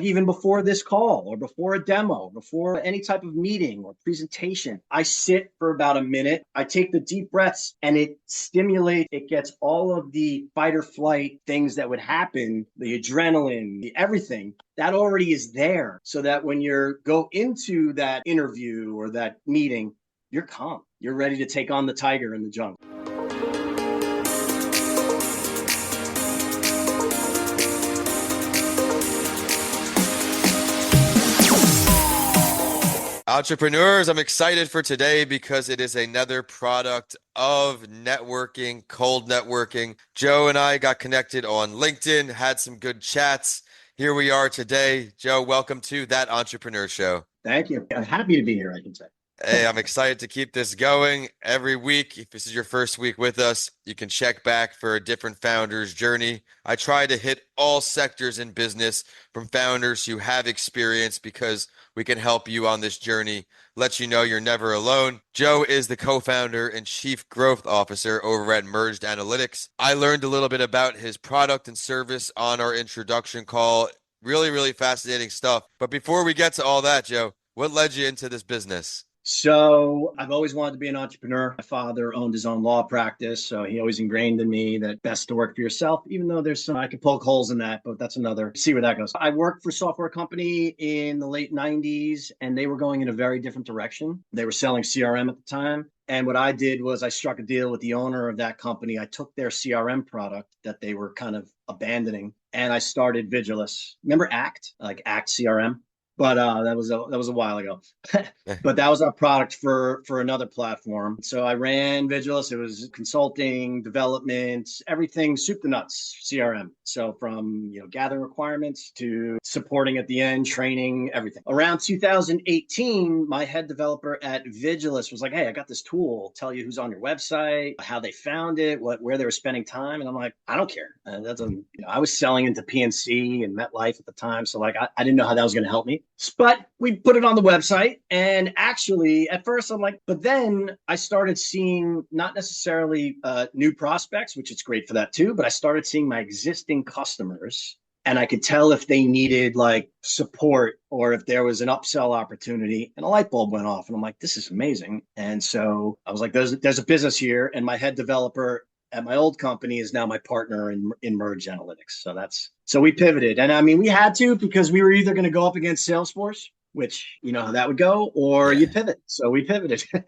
Even before this call or before a demo, before any type of meeting or presentation, I sit for about a minute. I take the deep breaths and it stimulates, it gets all of the fight or flight things that would happen, the adrenaline, everything that already is there. So that when you go into that interview or that meeting, you're calm. You're ready to take on the tiger in the jungle. Entrepreneurs, I'm excited for today because it is another product of networking, cold networking. Joe and I got connected on LinkedIn, had some good chats. Here we are today. Joe, welcome to That Entrepreneur Show. Thank you. I'm happy to be here, I can say. Hey, I'm excited to keep this going every week. If this is your first week with us, you can check back for a different founder's journey. I try to hit all sectors in business from founders who have experience because we can help you on this journey, let you know you're never alone. Joe is the co-founder and chief growth officer over at MergedAnalytics. I learned a little bit about his product and service on our introduction call. Really fascinating stuff. But before we get to all that, Joe, what led you into this business? So I've always wanted to be an entrepreneur. My father owned his own law practice, so he always ingrained in me that best to work for yourself, even though there's some, I could poke holes in that, but that's another, see where that goes. I worked for a software company in the late 90s, and they were going in a very different direction. They were selling CRM at the time. And what I did was I struck a deal with the owner of that company. I took their CRM product that they were kind of abandoning, and I started Vigilus. Remember ACT, like ACT CRM? But that was a while ago. But that was our product for another platform. So I ran Vigilus. It was consulting, development, everything, soup to nuts, CRM. So from gathering requirements to supporting at the end, training, everything. Around 2018, my head developer at Vigilus was like, "Hey, I got this tool. Tell you who's on your website, how they found it, where they were spending time." And I'm like, "I don't care." I was selling into PNC and MetLife at the time, so like I didn't know how that was going to help me. But we put it on the website, and actually at first I'm like, but then I started seeing not necessarily new prospects, which is great for that too, but I started seeing my existing customers, and I could tell if they needed like support or if there was an upsell opportunity, and a light bulb went off, and I'm like, this is amazing. And so I was like, there's a business here, and my head developer at my old company is now my partner in MergedAnalytics. So we pivoted. And I mean, we had to, because we were either going to go up against Salesforce, which you know how that would go, or you pivot. So we pivoted. I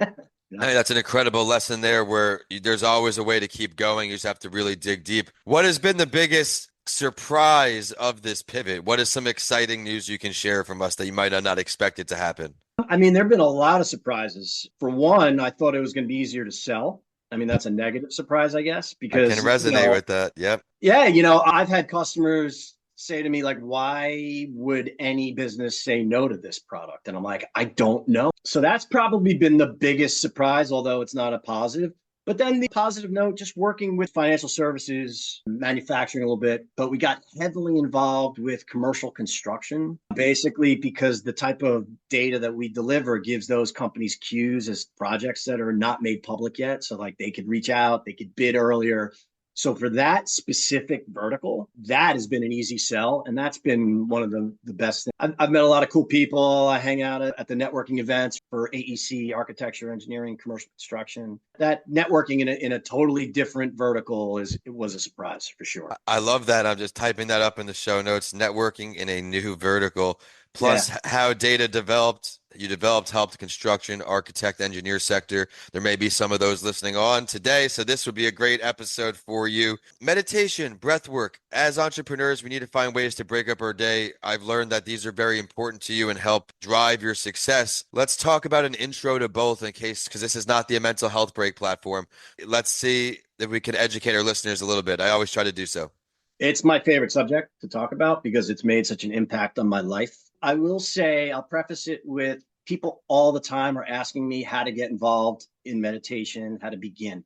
mean, that's an incredible lesson there where there's always a way to keep going. You just have to really dig deep. What has been the biggest surprise of this pivot? What is some exciting news you can share from us that you might have not expected to happen? I mean, there have been a lot of surprises. For one, I thought it was going to be easier to sell. I mean, that's a negative surprise, I guess, because I can resonate with that. Yep. Yeah, I've had customers say to me, like, why would any business say no to this product? And I'm like, I don't know. So that's probably been the biggest surprise, although it's not a positive. But then the positive note, just working with financial services, manufacturing a little bit, but we got heavily involved with commercial construction, basically because the type of data that we deliver gives those companies queues as projects that are not made public yet. So like they could reach out, they could bid earlier. So for that specific vertical, that has been an easy sell. And that's been one of the best things. I've met a lot of cool people. I hang out at the networking events for AEC, architecture, engineering, commercial construction. That networking in a totally different vertical was a surprise for sure. I love that. I'm just typing that up in the show notes. Networking in a new vertical, plus how data developed. You developed, helped construction, architect, engineer sector. There may be some of those listening on today, so this would be a great episode for you. Meditation, breath work. As entrepreneurs, we need to find ways to break up our day. I've learned that these are very important to you and help drive your success. Let's talk about an intro to both because this is not the mental health break platform. Let's see if we can educate our listeners a little bit. I always try to do so. It's my favorite subject to talk about because it's made such an impact on my life. I will say, I'll preface it with people all the time are asking me how to get involved in meditation, how to begin.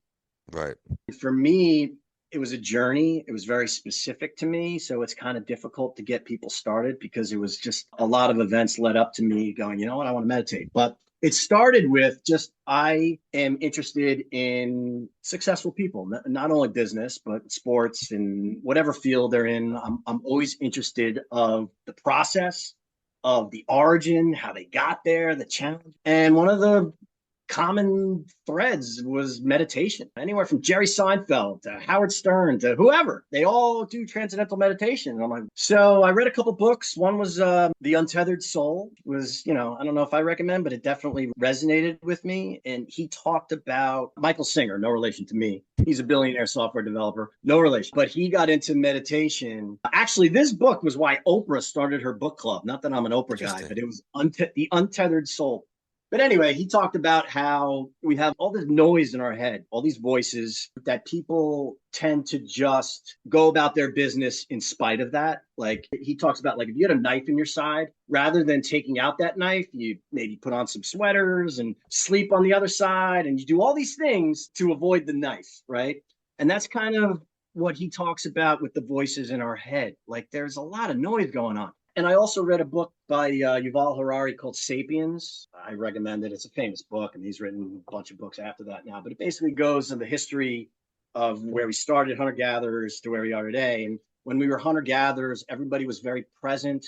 Right. For me, it was a journey. It was very specific to me. So it's kind of difficult to get people started because it was just a lot of events led up to me going, you know what, I want to meditate. But It started with just I am interested in successful people, not only business, but sports and whatever field they're in. I'm always interested of the process, of the origin, how they got there, the challenge. And one of the common threads was meditation. Anywhere from Jerry Seinfeld to Howard Stern to whoever, they all do transcendental meditation. And I'm like, so I read a couple books. One was The Untethered Soul. It was, I don't know if I recommend, but it definitely resonated with me. And he talked about Michael Singer, no relation to me. He's a billionaire software developer, no relation, but he got into meditation. Actually, this book was why Oprah started her book club. Not that I'm an Oprah guy, but it was The Untethered Soul. But anyway, he talked about how we have all this noise in our head, all these voices that people tend to just go about their business in spite of that. Like he talks about, like, if you had a knife in your side, rather than taking out that knife, you maybe put on some sweaters and sleep on the other side. And you do all these things to avoid the knife, right? And that's kind of what he talks about with the voices in our head. Like there's a lot of noise going on. And I also read a book by Yuval Harari called Sapiens. I recommend it. It's a famous book, and he's written a bunch of books after that now. But it basically goes in the history of where we started, hunter-gatherers, to where we are today. And when we were hunter-gatherers, everybody was very present,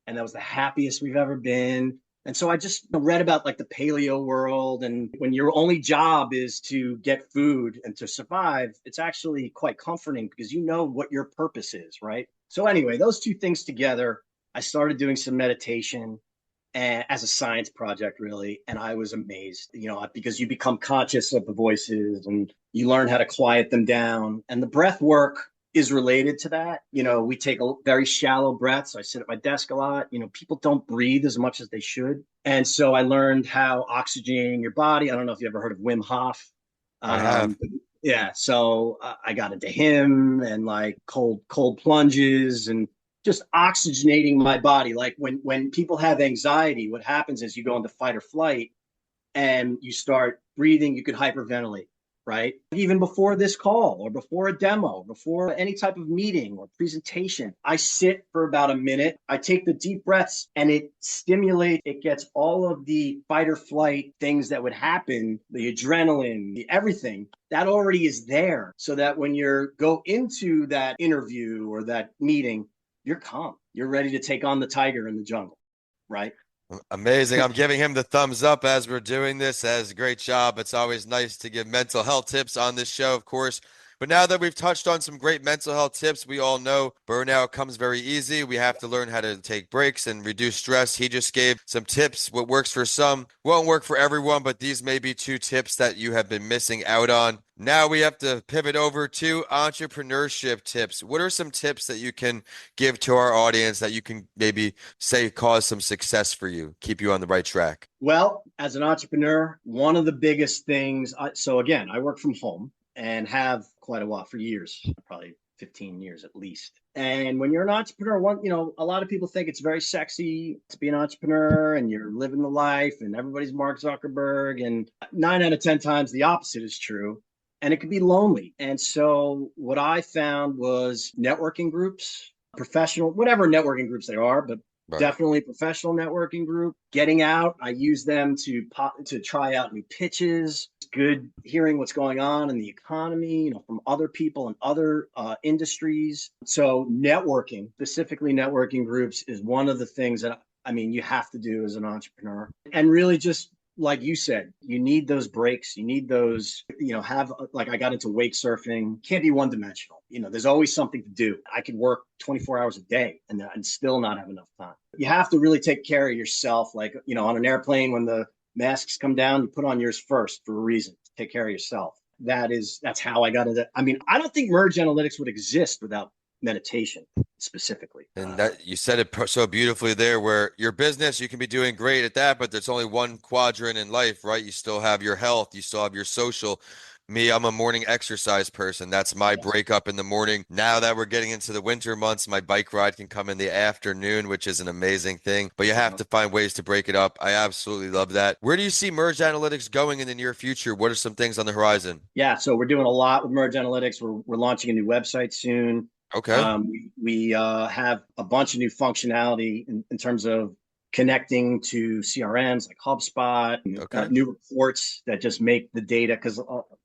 and that was the happiest we've ever been. And so I just read about like the paleo world, and when your only job is to get food and to survive, it's actually quite comforting because you know what your purpose is, right? So anyway, those two things together, I started doing some meditation as a science project, really. And I was amazed, because you become conscious of the voices and you learn how to quiet them down. And the breath work is related to that. We take very shallow breaths. I sit at my desk a lot. People don't breathe as much as they should. And so I learned how oxygenating your body. I don't know if you ever heard of Wim Hof. I have. Yeah. So I got into him and like cold plunges and just oxygenating my body. Like when people have anxiety, what happens is you go into fight or flight and you start breathing, you could hyperventilate, right? Even before this call or before a demo, before any type of meeting or presentation, I sit for about a minute. I take the deep breaths and it stimulates, it gets all of the fight or flight things that would happen, the adrenaline, the everything that already is there. So that when you go into that interview or that meeting, you're calm. You're ready to take on the tiger in the jungle, right? Amazing. I'm giving him the thumbs up as we're doing this. As a great job. It's always nice to give mental health tips on this show, of course. But now that we've touched on some great mental health tips, we all know burnout comes very easy. We have to learn how to take breaks and reduce stress. He just gave some tips. What works for some won't work for everyone, but these may be two tips that you have been missing out on. Now we have to pivot over to entrepreneurship tips. What are some tips that you can give to our audience that you can maybe say cause some success for you, keep you on the right track? Well, as an entrepreneur, one of the biggest things, so again, I work from home and have quite a while for years, probably 15 years at least. And when you're an entrepreneur, a lot of people think it's very sexy to be an entrepreneur and you're living the life and everybody's Mark Zuckerberg. And 9 out of 10 times the opposite is true. And it could be lonely. And so what I found was networking groups, professional, whatever networking groups they are, but Right. definitely professional networking group. Getting out, I use them to try out new pitches. It's good hearing what's going on in the economy, from other people in other industries. So networking, specifically networking groups, is one of the things that you have to do as an entrepreneur. And really just like you said, you need those breaks. You need those, like I got into wake surfing, can't be one dimensional. There's always something to do. I could work 24 hours a day and still not have enough time. You have to really take care of yourself. Like, on an airplane, when the masks come down, you put on yours first for a reason, to take care of yourself. That's how I got into, I don't think MergedAnalytics would exist without meditation specifically. And that you said it so beautifully there, where your business, you can be doing great at that, but there's only one quadrant in life, right? You still have your health, you still have your social. Me, I'm a morning exercise person. That's my Yes. break up in the morning. Now that we're getting into the winter months, my bike ride can come in the afternoon, which is an amazing thing. But you have to find ways to break it up. I absolutely love that. Where do you see MergedAnalytics going in the near future? What are some things on the horizon? Yeah, so we're doing a lot with MergedAnalytics. We're launching a new website soon. Okay. We have a bunch of new functionality in terms of connecting to CRMs like HubSpot, Okay. new reports that just make the data, because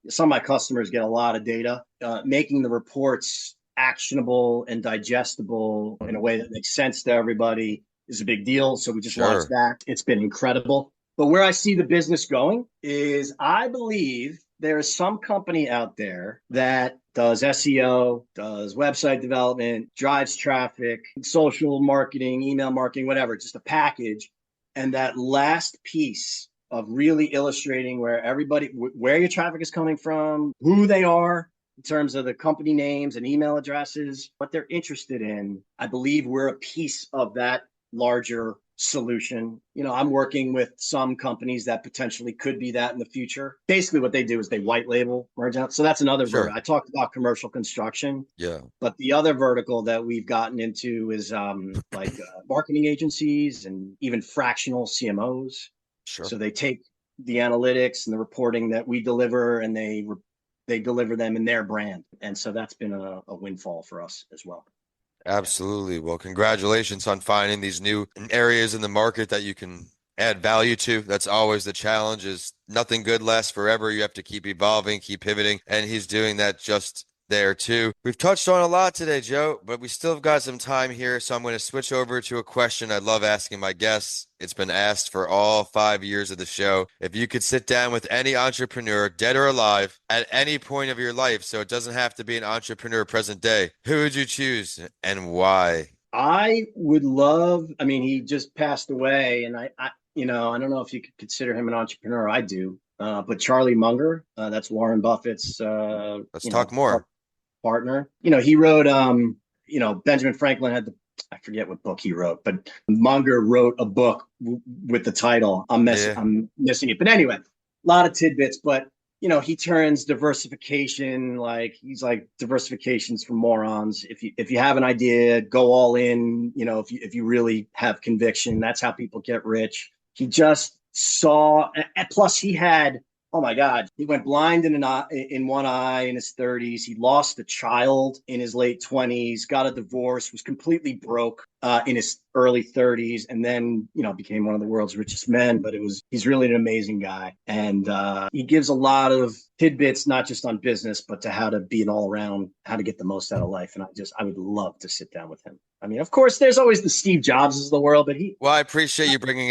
some of my customers get a lot of data, making the reports actionable and digestible in a way that makes sense to everybody is a big deal. So we just launched Sure. that. It's been incredible. But where I see the business going is I believe there is some company out there that does SEO, does website development, drives traffic, social marketing, email marketing, whatever, just a package. And that last piece of really illustrating where your traffic is coming from, who they are in terms of the company names and email addresses, what they're interested in. I believe we're a piece of that larger solution. I'm working with some companies that potentially could be that in the future. Basically, what they do is they white label MergedAnalytics. So that's another Sure. vertical. I talked about commercial construction, Yeah. but the other vertical that we've gotten into is marketing agencies and even fractional CMOs. Sure. So they take the analytics and the reporting that we deliver, and they deliver them in their brand. And so that's been a windfall for us as well. Absolutely. Well, congratulations on finding these new areas in the market that you can add value to. That's always the challenge, is nothing good lasts forever. You have to keep evolving, keep pivoting, and he's doing that just there too. We've touched on a lot today, Joe, but we still have got some time here, so I'm going to switch over to a question I love asking my guests. It's been asked for all 5 years of the show. If you could sit down with any entrepreneur, dead or alive, at any point of your life, so it doesn't have to be an entrepreneur present day, who would you choose and why? I would love, I mean, he just passed away, and I don't know if you could consider him an entrepreneur. I do. But Charlie Munger, that's Warren Buffett's, Let's talk more. partner. He wrote, Benjamin Franklin had I forget what book he wrote, but Munger wrote a book with the title. Yeah. I'm missing it. But anyway, a lot of tidbits, but he turns diversification, like he's like, diversification's for morons. If you have an idea, go all in. If you really have conviction, that's how people get rich. He just saw, and plus he had, oh my God, he went blind in one eye in his 30s. He lost a child in his late 20s, got a divorce, was completely broke in his early 30s, and then became one of the world's richest men. But he's really an amazing guy, and he gives a lot of tidbits, not just on business, but to how to be an all around, how to get the most out of life. And I would love to sit down with him. I mean, of course, there's always the Steve Jobs of the world, but Well, I appreciate you bringing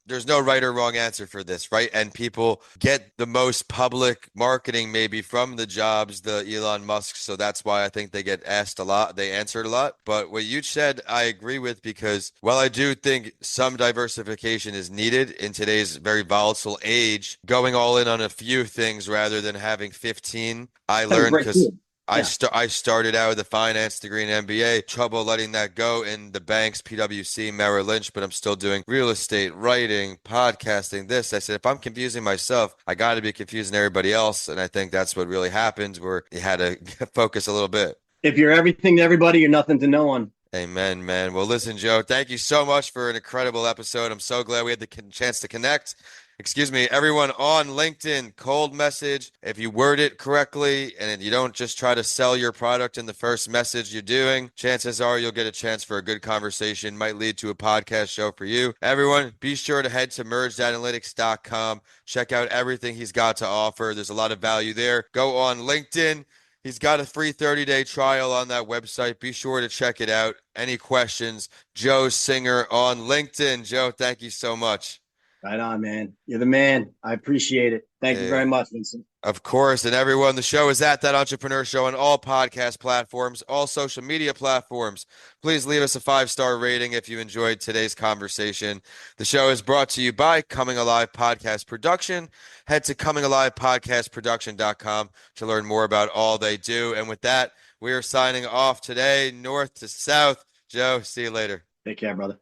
there's no right or wrong answer for this, right? And people get the most public marketing maybe from the Jobs, the Elon Musk. So that's why I think they get asked a lot. They answered a lot. But what you said, I agree with, because while I do think some diversification is needed in today's very volatile age, going all in on a few things rather than having 15, I that's a learned great because tool. Yeah. I started out with a finance degree in MBA, trouble letting that go in the banks, PwC, Merrill Lynch, but I'm still doing real estate, writing, podcasting, this. I said, if I'm confusing myself, I got to be confusing everybody else. And I think that's what really happened, where you had to focus a little bit. If you're everything to everybody, you're nothing to no one. Amen, man. Well, listen, Joe, thank you so much for an incredible episode. I'm so glad we had the chance to connect. Excuse me, everyone on LinkedIn, cold message. If you word it correctly and you don't just try to sell your product in the first message you're doing, chances are you'll get a chance for a good conversation, might lead to a podcast show for you. Everyone, be sure to head to mergedanalytics.com. Check out everything he's got to offer. There's a lot of value there. Go on LinkedIn. He's got a free 30-day trial on that website. Be sure to check it out. Any questions? Joe Singer on LinkedIn. Joe, thank you so much. Right on, man. You're the man. I appreciate it. Thank you very much, Vincent. Of course. And everyone, the show is at That Entrepreneur Show on all podcast platforms, all social media platforms. Please leave us a 5-star rating if you enjoyed today's conversation. The show is brought to you by Coming Alive Podcast Production. Head to comingalivepodcastproduction.com to learn more about all they do. And with that, we are signing off today, north to south. Joe, see you later. Take care, brother.